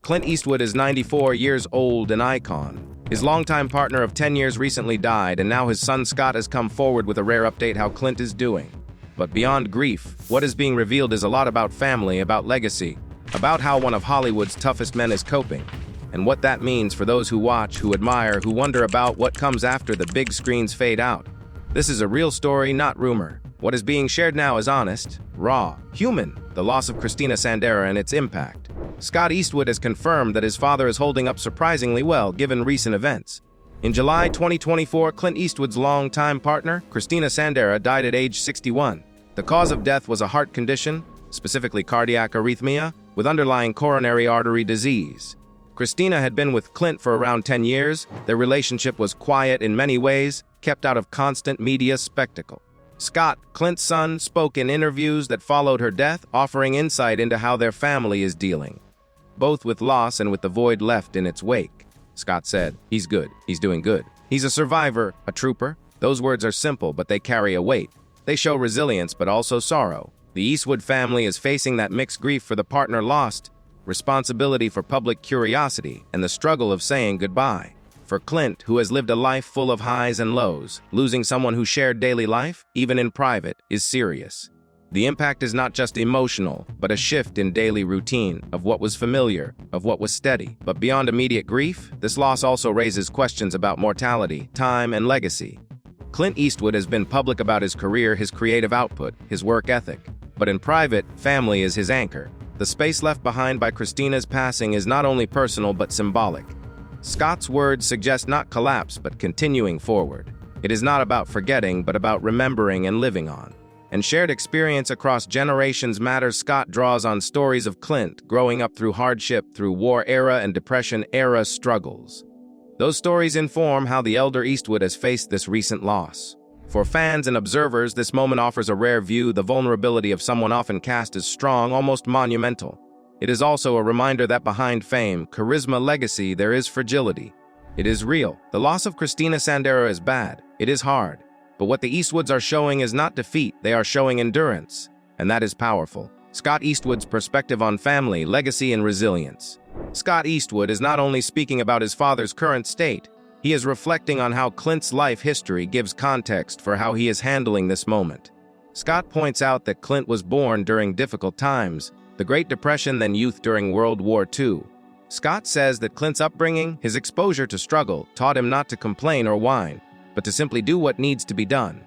Clint Eastwood is 94 years old, an icon. His longtime partner of 10 years recently died, and now his son Scott has come forward with a rare update how Clint is doing. But beyond grief, what is being revealed is a lot about family, about legacy, about how one of Hollywood's toughest men is coping, and what that means for those who watch, who admire, who wonder about what comes after the big screens fade out. This is a real story, not rumor. What is being shared now is honest, raw, human, the loss of Christina Sandera and its impact. Scott Eastwood has confirmed that his father is holding up surprisingly well given recent events. In July 2024, Clint Eastwood's longtime partner, Christina Sandera, died at age 61. The cause of death was a heart condition, specifically cardiac arrhythmia, with underlying coronary artery disease. Christina had been with Clint for around 10 years. Their relationship was quiet in many ways, kept out of constant media spectacle. Scott, Clint's son, spoke in interviews that followed her death, offering insight into how their family is dealing, both with loss and with the void left in its wake. Scott said, "He's good. He's doing good. He's a survivor, a trooper." Those words are simple, but they carry a weight. They show resilience, but also sorrow. The Eastwood family is facing that mixed grief for the partner lost, responsibility for public curiosity, and the struggle of saying goodbye. For Clint, who has lived a life full of highs and lows, losing someone who shared daily life, even in private, is serious. The impact is not just emotional, but a shift in daily routine, of what was familiar, of what was steady. But beyond immediate grief, this loss also raises questions about mortality, time, and legacy. Clint Eastwood has been public about his career, his creative output, his work ethic. But in private, family is his anchor. The space left behind by Christina's passing is not only personal but symbolic. Scott's words suggest not collapse but continuing forward. It is not about forgetting but about remembering and living on. And shared experience across generations matters. Scott draws on stories of Clint growing up through hardship, through war-era and depression-era struggles. Those stories inform how the elder Eastwood has faced this recent loss. For fans and observers, this moment offers a rare view. The vulnerability of someone often cast as strong, almost monumental. It is also a reminder that behind fame, charisma, legacy, there is fragility. It is real. The loss of Christina Sandera is bad. It is hard. But what the Eastwoods are showing is not defeat. They are showing endurance. And that is powerful. Scott Eastwood's perspective on family, legacy, and resilience. Scott Eastwood is not only speaking about his father's current state, he is reflecting on how Clint's life history gives context for how he is handling this moment. Scott points out that Clint was born during difficult times, the Great Depression, then youth during World War II. Scott says that Clint's upbringing, his exposure to struggle, taught him not to complain or whine, but to simply do what needs to be done.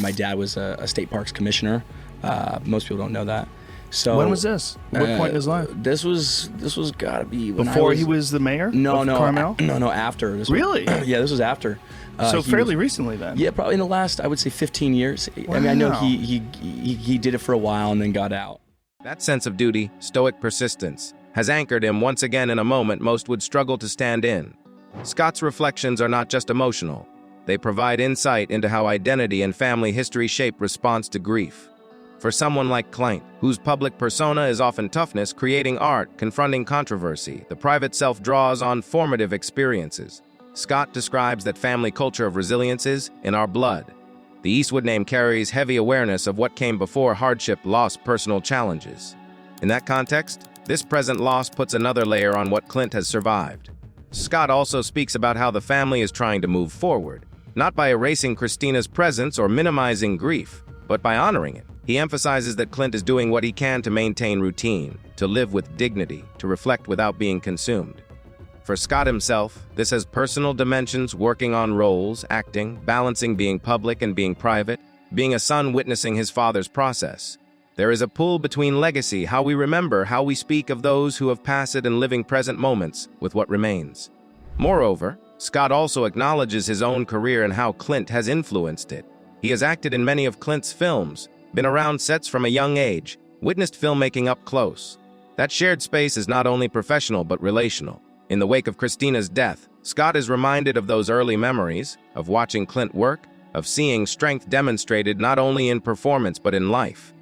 My dad was a state parks commissioner. Most people don't know that. So when was this? What point in his life? This was gotta be when before he was the mayor. No, Carmel? No, after. Really? Yeah, this was after. So fairly recently then. Yeah, probably in the last, I would say, 15 years. Wow. I mean, I know he did it for a while and then got out. That sense of duty, stoic persistence, has anchored him once again in a moment most would struggle to stand in. Scott's reflections are not just emotional. They provide insight into how identity and family history shape response to grief. For someone like Clint, whose public persona is often toughness, creating art, confronting controversy, the private self draws on formative experiences. Scott describes that family culture of resilience is in our blood. The Eastwood name carries heavy awareness of what came before hardship, loss, personal challenges. In that context, this present loss puts another layer on what Clint has survived. Scott also speaks about how the family is trying to move forward, not by erasing Christina's presence or minimizing grief, but by honoring it. He emphasizes that Clint is doing what he can to maintain routine, to live with dignity, to reflect without being consumed. For Scott himself, this has personal dimensions, working on roles, acting, balancing being public and being private, being a son witnessing his father's process. There is a pull between legacy, how we remember, how we speak of those who have passed, and living present moments with what remains. Moreover, Scott also acknowledges his own career and how Clint has influenced it. He has acted in many of Clint's films, been around sets from a young age, witnessed filmmaking up close. That shared space is not only professional but relational. In the wake of Christina's death, Scott is reminded of those early memories, of watching Clint work, of seeing strength demonstrated not only in performance but in life.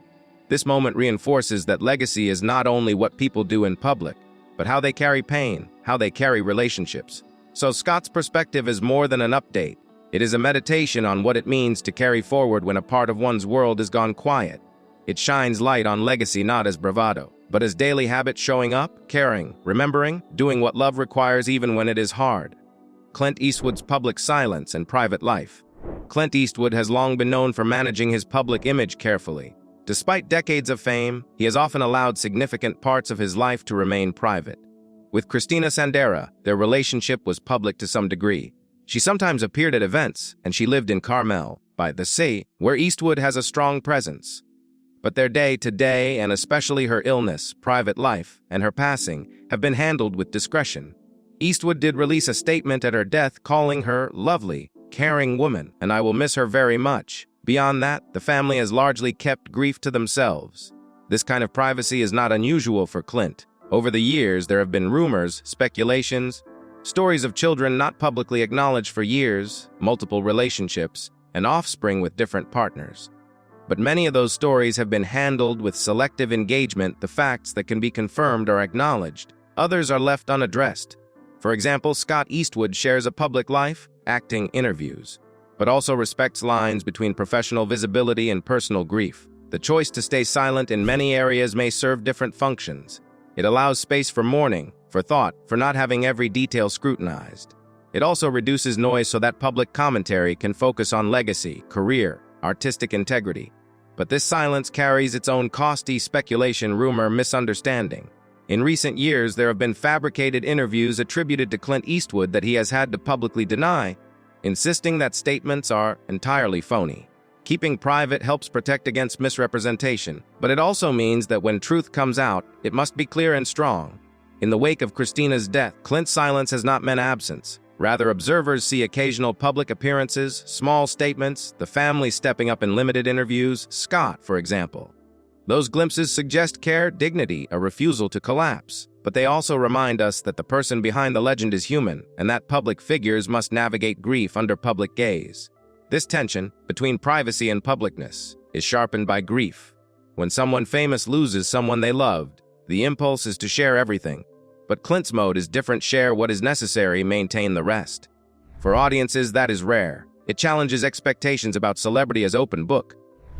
This moment reinforces that legacy is not only what people do in public, but how they carry pain, how they carry relationships. So Scott's perspective is more than an update. It is a meditation on what it means to carry forward when a part of one's world has gone quiet. It shines light on legacy not as bravado, but as daily habits: showing up, caring, remembering, doing what love requires even when it is hard. Clint Eastwood's public silence and private life. Clint Eastwood has long been known for managing his public image carefully. Despite decades of fame, he has often allowed significant parts of his life to remain private. With Christina Sandera, their relationship was public to some degree. She sometimes appeared at events, and she lived in Carmel, by the sea, where Eastwood has a strong presence. But their day-to-day, and especially her illness, private life, and her passing, have been handled with discretion. Eastwood did release a statement at her death calling her lovely, caring woman, and I will miss her very much. Beyond that, the family has largely kept grief to themselves. This kind of privacy is not unusual for Clint. Over the years, there have been rumors, speculations, stories of children not publicly acknowledged for years, multiple relationships, and offspring with different partners. But many of those stories have been handled with selective engagement. The facts that can be confirmed are acknowledged. Others are left unaddressed. For example, Scott Eastwood shares a public life, acting, interviews, but also respects lines between professional visibility and personal grief. The choice to stay silent in many areas may serve different functions. It allows space for mourning, for thought, for not having every detail scrutinized. It also reduces noise so that public commentary can focus on legacy, career, artistic integrity. But this silence carries its own costly speculation, rumor, misunderstanding. In recent years, there have been fabricated interviews attributed to Clint Eastwood that he has had to publicly deny, insisting that statements are entirely phony. Keeping private helps protect against misrepresentation, but it also means that when truth comes out, it must be clear and strong. In the wake of Christina's death, Clint's silence has not meant absence. Rather, observers see occasional public appearances, small statements, the family stepping up in limited interviews, Scott, for example. Those glimpses suggest care, dignity, a refusal to collapse. But they also remind us that the person behind the legend is human, and that public figures must navigate grief under public gaze. This tension, between privacy and publicness, is sharpened by grief. When someone famous loses someone they loved, the impulse is to share everything. But Clint's mode is different: share what is necessary, maintain the rest. For audiences, that is rare. It challenges expectations about celebrity as open book.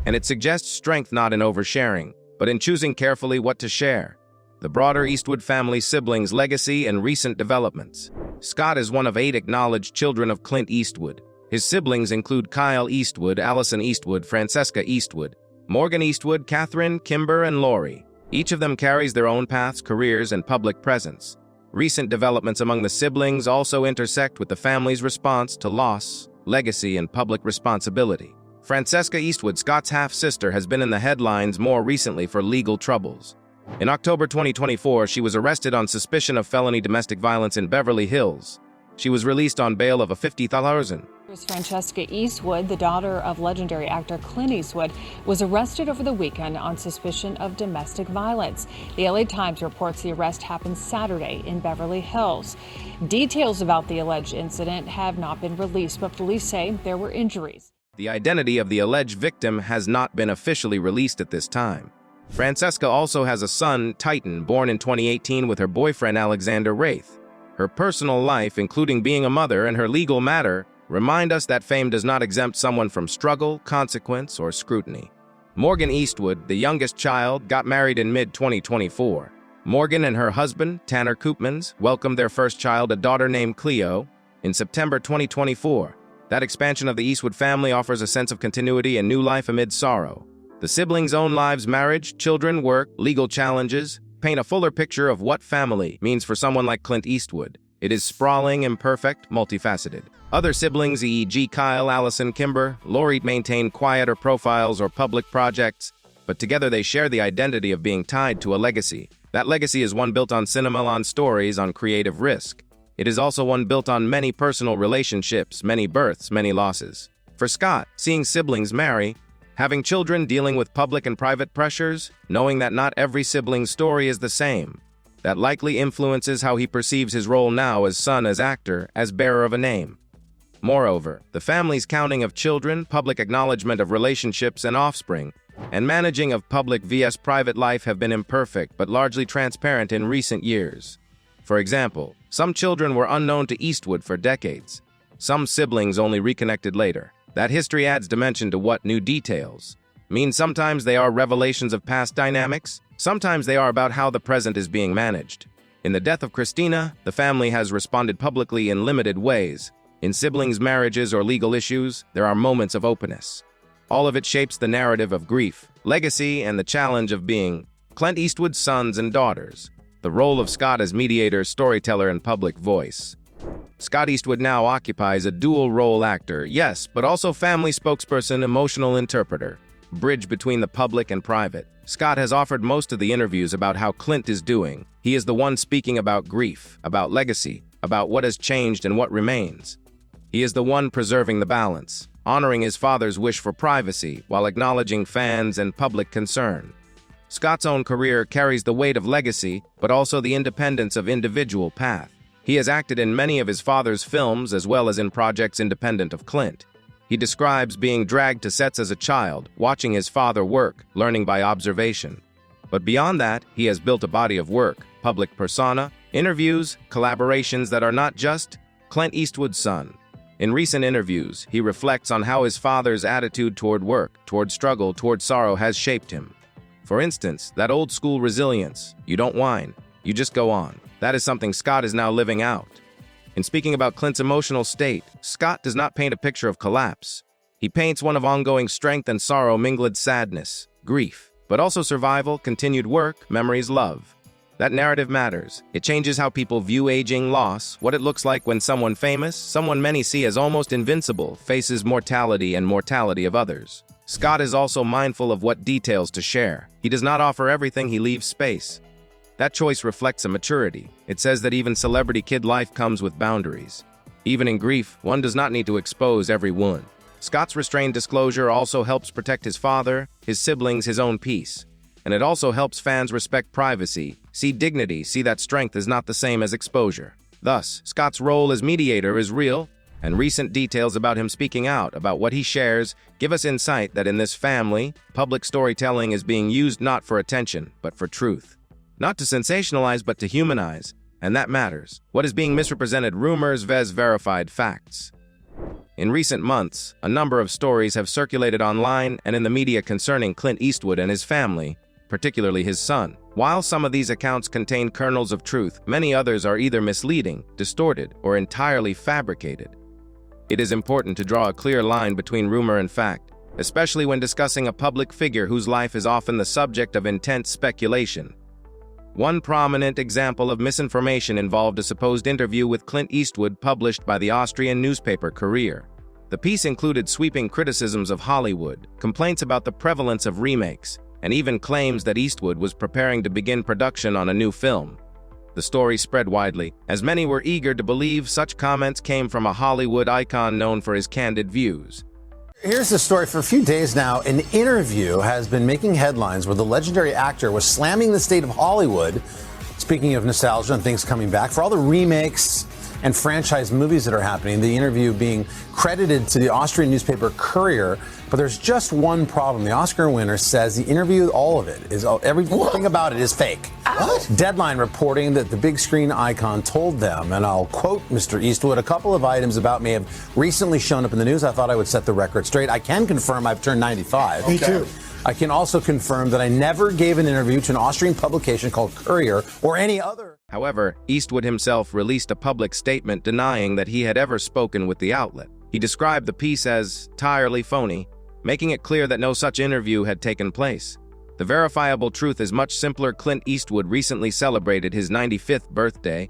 And it suggests strength not in oversharing, but in choosing carefully what to share. The broader Eastwood family siblings' legacy and recent developments. Scott is one of 8 acknowledged children of Clint Eastwood. His siblings include Kyle Eastwood, Allison Eastwood, Francesca Eastwood, Morgan Eastwood, Catherine, Kimber, and Lori. Each of them carries their own paths, careers, and public presence. Recent developments among the siblings also intersect with the family's response to loss, legacy, and public responsibility. Francesca Eastwood, Scott's half-sister, has been in the headlines more recently for legal troubles. In October 2024, she was arrested on suspicion of felony domestic violence in Beverly Hills. She was released on bail of $50,000. Francesca Eastwood, the daughter of legendary actor Clint Eastwood, was arrested over the weekend on suspicion of domestic violence. The LA Times reports the arrest happened Saturday in Beverly Hills. Details about the alleged incident have not been released, but police say there were injuries. The identity of the alleged victim has not been officially released at this time. Francesca also has a son, Titan, born in 2018 with her boyfriend Alexander Wraith. Her personal life, including being a mother, and her legal matter remind us that fame does not exempt someone from struggle, consequence, or scrutiny. Morgan Eastwood, the youngest child, got married in mid-2024. Morgan and her husband, Tanner Koopmans, welcomed their first child, a daughter named Cleo, in September 2024. That expansion of the Eastwood family offers a sense of continuity and new life amid sorrow. The siblings' own lives, marriage, children, work, legal challenges, paint a fuller picture of what family means for someone like Clint Eastwood. It is sprawling, imperfect, multifaceted. Other siblings, e.g. Kyle, Allison, Kimber, Lori, maintain quieter profiles or public projects, but together they share the identity of being tied to a legacy. That legacy is one built on cinema, on stories, on creative risk. It is also one built on many personal relationships, many births, many losses. For Scott, seeing siblings marry, having children, dealing with public and private pressures, knowing that not every sibling's story is the same, that likely influences how he perceives his role now as son, as actor, as bearer of a name. Moreover, the family's counting of children, public acknowledgement of relationships and offspring, and managing of public vs. private life have been imperfect but largely transparent in recent years. For example, some children were unknown to Eastwood for decades. Some siblings only reconnected later. That history adds dimension to what new details mean. Sometimes they are revelations of past dynamics, Sometimes they are about how the present is being managed. In the death of Christina, the family has responded publicly in limited ways. In siblings' marriages or legal issues, there are moments of openness. All of it shapes the narrative of grief, legacy, and the challenge of being Clint Eastwood's sons and daughters. The role of Scott as mediator, storyteller, and public voice. Scott Eastwood now occupies a dual-role actor, yes, but also family spokesperson, emotional interpreter, bridge between the public and private. Scott has offered most of the interviews about how Clint is doing. He is the one speaking about grief, about legacy, about what has changed and what remains. He is the one preserving the balance, honoring his father's wish for privacy while acknowledging fans and public concern. Scott's own career carries the weight of legacy, but also the independence of individual path. He has acted in many of his father's films as well as in projects independent of Clint. He describes being dragged to sets as a child, watching his father work, learning by observation. But beyond that, he has built a body of work, public persona, interviews, collaborations that are not just Clint Eastwood's son. In recent interviews, he reflects on how his father's attitude toward work, toward struggle, toward sorrow has shaped him. For instance, that old-school resilience, you don't whine, you just go on. That is something Scott is now living out. In speaking about Clint's emotional state, Scott does not paint a picture of collapse. He paints one of ongoing strength and sorrow, mingled sadness, grief, but also survival, continued work, memories, love. That narrative matters. It changes how people view aging, loss, what it looks like when someone famous, someone many see as almost invincible, faces mortality and mortality of others. Scott is also mindful of what details to share. He does not offer everything, he leaves space. That choice reflects a maturity. It says that even celebrity kid life comes with boundaries. Even in grief, one does not need to expose every wound. Scott's restrained disclosure also helps protect his father, his siblings, his own peace. And it also helps fans respect privacy, see dignity, see that strength is not the same as exposure. Thus, Scott's role as mediator is real, and recent details about him speaking out about what he shares give us insight that in this family, public storytelling is being used not for attention, but for truth. Not to sensationalize, but to humanize, and that matters. What is being misrepresented, rumors vs verified facts. In recent months, a number of stories have circulated online and in the media concerning Clint Eastwood and his family, particularly his son. While some of these accounts contain kernels of truth, many others are either misleading, distorted, or entirely fabricated. It is important to draw a clear line between rumor and fact, especially when discussing a public figure whose life is often the subject of intense speculation. One prominent example of misinformation involved a supposed interview with Clint Eastwood published by the Austrian newspaper Career. The piece included sweeping criticisms of Hollywood, complaints about the prevalence of remakes, and even claims that Eastwood was preparing to begin production on a new film. The story spread widely, as many were eager to believe such comments came from a Hollywood icon known for his candid views. Here's the story. For a few days now, an interview has been making headlines where the legendary actor was slamming the state of Hollywood, speaking of nostalgia and things coming back, for all the remakes and franchise movies that are happening, the interview being credited to the Austrian newspaper Courier. But there's just one problem. The Oscar winner says the interview, all of it, everything about it is fake. What? Deadline reporting that the big screen icon told them, and I'll quote Mr. Eastwood, "A couple of items about me have recently shown up in the news. I thought I would set the record straight. I can confirm I've turned 95. Me too. I can also confirm that I never gave an interview to an Austrian publication called Courier or any other." However, Eastwood himself released a public statement denying that he had ever spoken with the outlet. He described the piece as entirely phony, making it clear that no such interview had taken place. The verifiable truth is much simpler. Clint Eastwood recently celebrated his 95th birthday,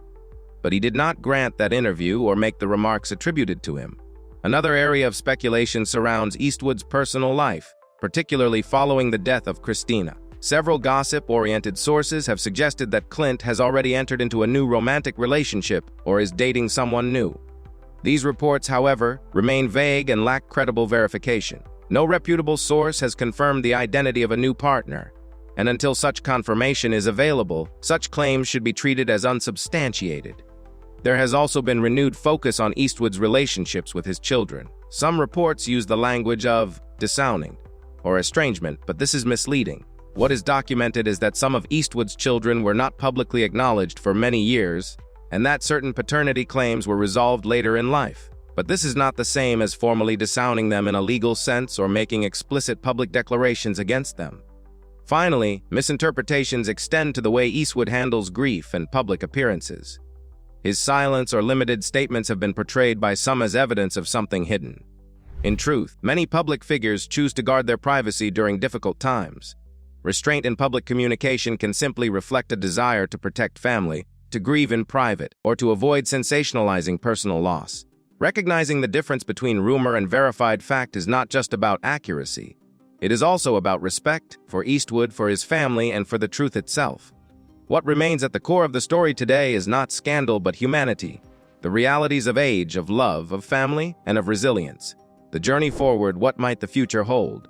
but he did not grant that interview or make the remarks attributed to him. Another area of speculation surrounds Eastwood's personal life, particularly following the death of Christina. Several gossip-oriented sources have suggested that Clint has already entered into a new romantic relationship or is dating someone new. These reports, however, remain vague and lack credible verification. No reputable source has confirmed the identity of a new partner, and until such confirmation is available, such claims should be treated as unsubstantiated. There has also been renewed focus on Eastwood's relationships with his children. Some reports use the language of disowning or estrangement, but this is misleading. What is documented is that some of Eastwood's children were not publicly acknowledged for many years, and that certain paternity claims were resolved later in life. But this is not the same as formally disowning them in a legal sense or making explicit public declarations against them. Finally, misinterpretations extend to the way Eastwood handles grief and public appearances. His silence or limited statements have been portrayed by some as evidence of something hidden. In truth, many public figures choose to guard their privacy during difficult times. Restraint in public communication can simply reflect a desire to protect family, to grieve in private, or to avoid sensationalizing personal loss. Recognizing the difference between rumor and verified fact is not just about accuracy. It is also about respect for Eastwood, for his family, and for the truth itself. What remains at the core of the story today is not scandal but humanity, the realities of age, of love, of family, and of resilience. The journey forward, what might the future hold?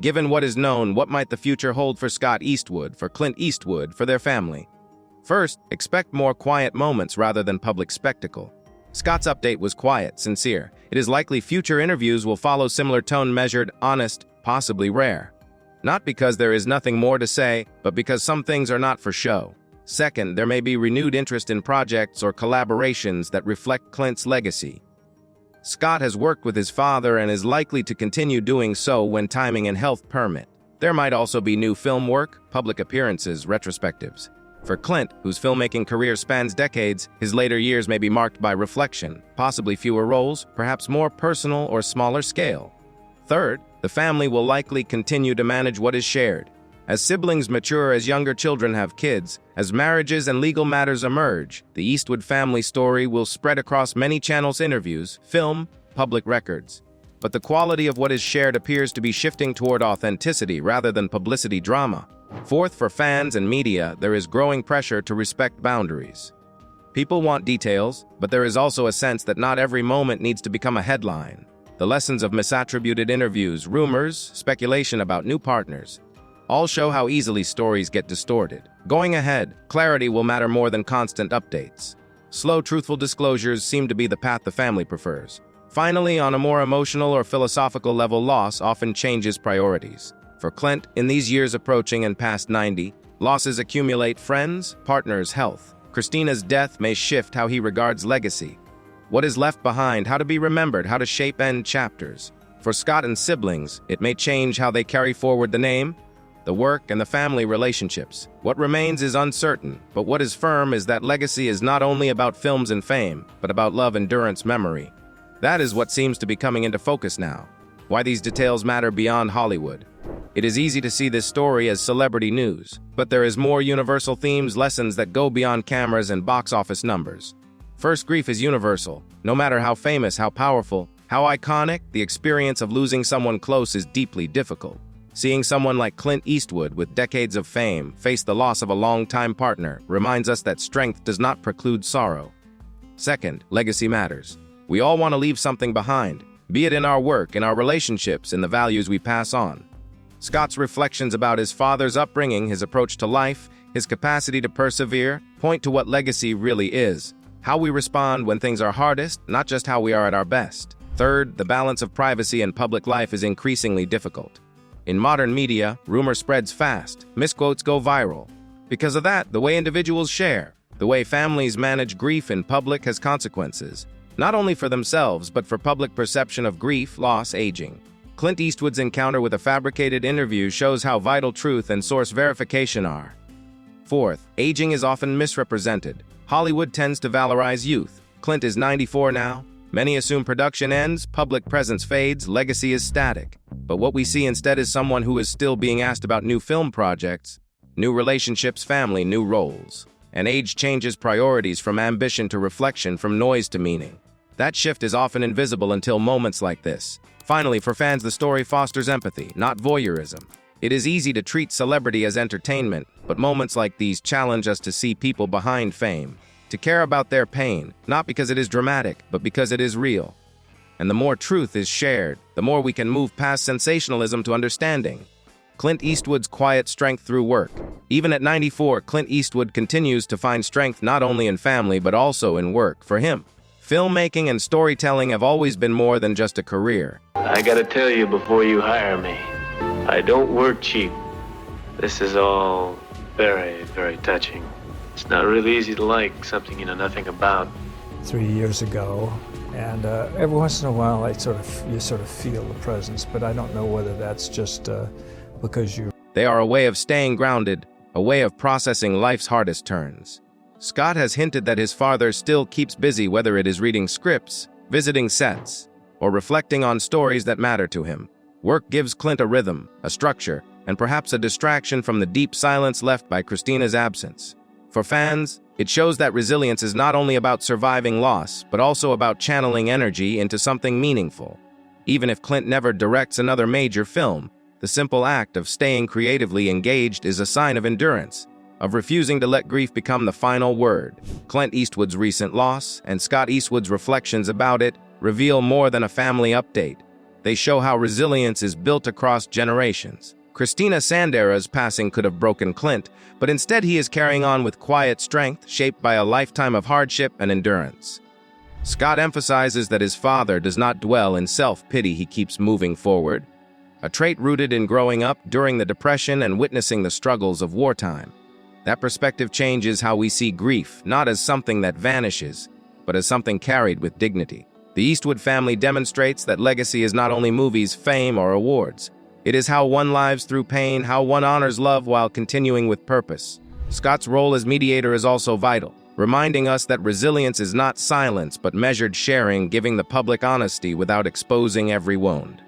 Given what is known, what might the future hold for Scott Eastwood, for Clint Eastwood, for their family? First, expect more quiet moments rather than public spectacle. Scott's update was quiet, sincere. It is likely future interviews will follow similar tone, measured, honest, possibly rare. Not because there is nothing more to say, but because some things are not for show. Second, there may be renewed interest in projects or collaborations that reflect Clint's legacy. Scott has worked with his father and is likely to continue doing so when timing and health permit. There might also be new film work, public appearances, retrospectives. For Clint, whose filmmaking career spans decades, his later years may be marked by reflection, possibly fewer roles, perhaps more personal or smaller scale. Third, the family will likely continue to manage what is shared. As siblings mature, as younger children have kids, as marriages and legal matters emerge, the Eastwood family story will spread across many channels: interviews, film, public records. But the quality of what is shared appears to be shifting toward authenticity rather than publicity drama. Fourth, for fans and media, there is growing pressure to respect boundaries. People want details, but there is also a sense that not every moment needs to become a headline. The lessons of misattributed interviews, rumors, speculation about new partners, all show how easily stories get distorted. Going ahead, clarity will matter more than constant updates. Slow, truthful disclosures seem to be the path the family prefers. Finally, on a more emotional or philosophical level, loss often changes priorities. For Clint, in these years approaching and past 90, losses accumulate: friends, partners, health. Christina's death may shift how he regards legacy. What is left behind, how to be remembered, how to shape end chapters. For Scott and siblings, it may change how they carry forward the name, the work, and the family relationships. What remains is uncertain, but what is firm is that legacy is not only about films and fame, but about love, endurance, memory. That is what seems to be coming into focus now. Why these details matter beyond Hollywood. It is easy to see this story as celebrity news, but there is more universal themes, lessons that go beyond cameras and box office numbers. First, grief is universal. No matter how famous, how powerful, how iconic, the experience of losing someone close is deeply difficult. Seeing someone like Clint Eastwood, with decades of fame, face the loss of a longtime partner reminds us that strength does not preclude sorrow. Second, legacy matters. We all want to leave something behind, be it in our work, in our relationships, in the values we pass on. Scott's reflections about his father's upbringing, his approach to life, his capacity to persevere, point to what legacy really is. How we respond when things are hardest, not just how we are at our best. Third, the balance of privacy and public life is increasingly difficult. In modern media, rumor spreads fast, misquotes go viral. Because of that, the way individuals share, the way families manage grief in public has consequences, not only for themselves, but for public perception of grief, loss, aging. Clint Eastwood's encounter with a fabricated interview shows how vital truth and source verification are. Fourth, aging is often misrepresented. Hollywood tends to valorize youth. Clint is 94 now. Many assume production ends, public presence fades, legacy is static. But what we see instead is someone who is still being asked about new film projects, new relationships, family, new roles. And age changes priorities, from ambition to reflection, from noise to meaning. That shift is often invisible until moments like this. Finally, for fans, the story fosters empathy, not voyeurism. It is easy to treat celebrity as entertainment, but moments like these challenge us to see people behind fame, to care about their pain, not because it is dramatic, but because it is real. And the more truth is shared, the more we can move past sensationalism to understanding. Clint Eastwood's quiet strength through work. Even at 94, Clint Eastwood continues to find strength not only in family, but also in work. For him, filmmaking and storytelling have always been more than just a career. I gotta tell you before you hire me, I don't work cheap. This is all very, very touching. It's not really easy to like something you know nothing about. 3 years ago, and every once in a while you sort of feel the presence, but I don't know whether that's just because you They are a way of staying grounded, a way of processing life's hardest turns. Scott has hinted that his father still keeps busy, whether it is reading scripts, visiting sets, or reflecting on stories that matter to him. Work gives Clint a rhythm, a structure, and perhaps a distraction from the deep silence left by Christina's absence. For fans, it shows that resilience is not only about surviving loss, but also about channeling energy into something meaningful. Even if Clint never directs another major film, the simple act of staying creatively engaged is a sign of endurance, of refusing to let grief become the final word. Clint Eastwood's recent loss and Scott Eastwood's reflections about it reveal more than a family update. They show how resilience is built across generations. Christina Sandera's passing could have broken Clint, but instead he is carrying on with quiet strength shaped by a lifetime of hardship and endurance. Scott emphasizes that his father does not dwell in self-pity, he keeps moving forward, a trait rooted in growing up during the Depression and witnessing the struggles of wartime. That perspective changes how we see grief, not as something that vanishes, but as something carried with dignity. The Eastwood family demonstrates that legacy is not only movies, fame, or awards. It is how one lives through pain, how one honors love while continuing with purpose. Scott's role as mediator is also vital, reminding us that resilience is not silence, but measured sharing, giving the public honesty without exposing every wound.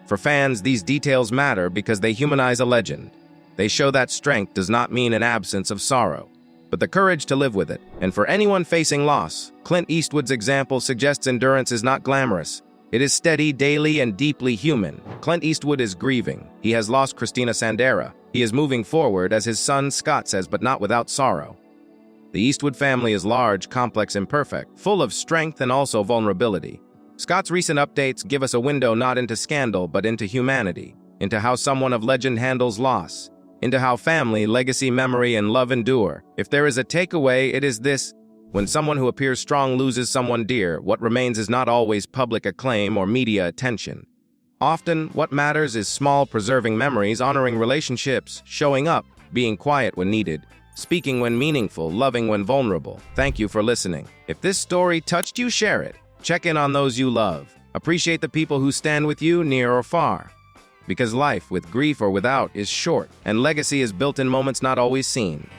For fans, these details matter because they humanize a legend. They show that strength does not mean an absence of sorrow, but the courage to live with it. And for anyone facing loss, Clint Eastwood's example suggests endurance is not glamorous. It is steady, daily, and deeply human. Clint Eastwood is grieving. He has lost Christina Sandera. He is moving forward, as his son Scott says, but not without sorrow. The Eastwood family is large, complex, imperfect, full of strength and also vulnerability. Scott's recent updates give us a window not into scandal, but into humanity, into how someone of legend handles loss, into how family, legacy, memory, and love endure. If there is a takeaway, it is this: when someone who appears strong loses someone dear, what remains is not always public acclaim or media attention. Often, what matters is small, preserving memories, honoring relationships, showing up, being quiet when needed, speaking when meaningful, loving when vulnerable. Thank you for listening. If this story touched you, share it. Check in on those you love. Appreciate the people who stand with you, near or far. Because life, with grief or without, is short, and legacy is built in moments not always seen.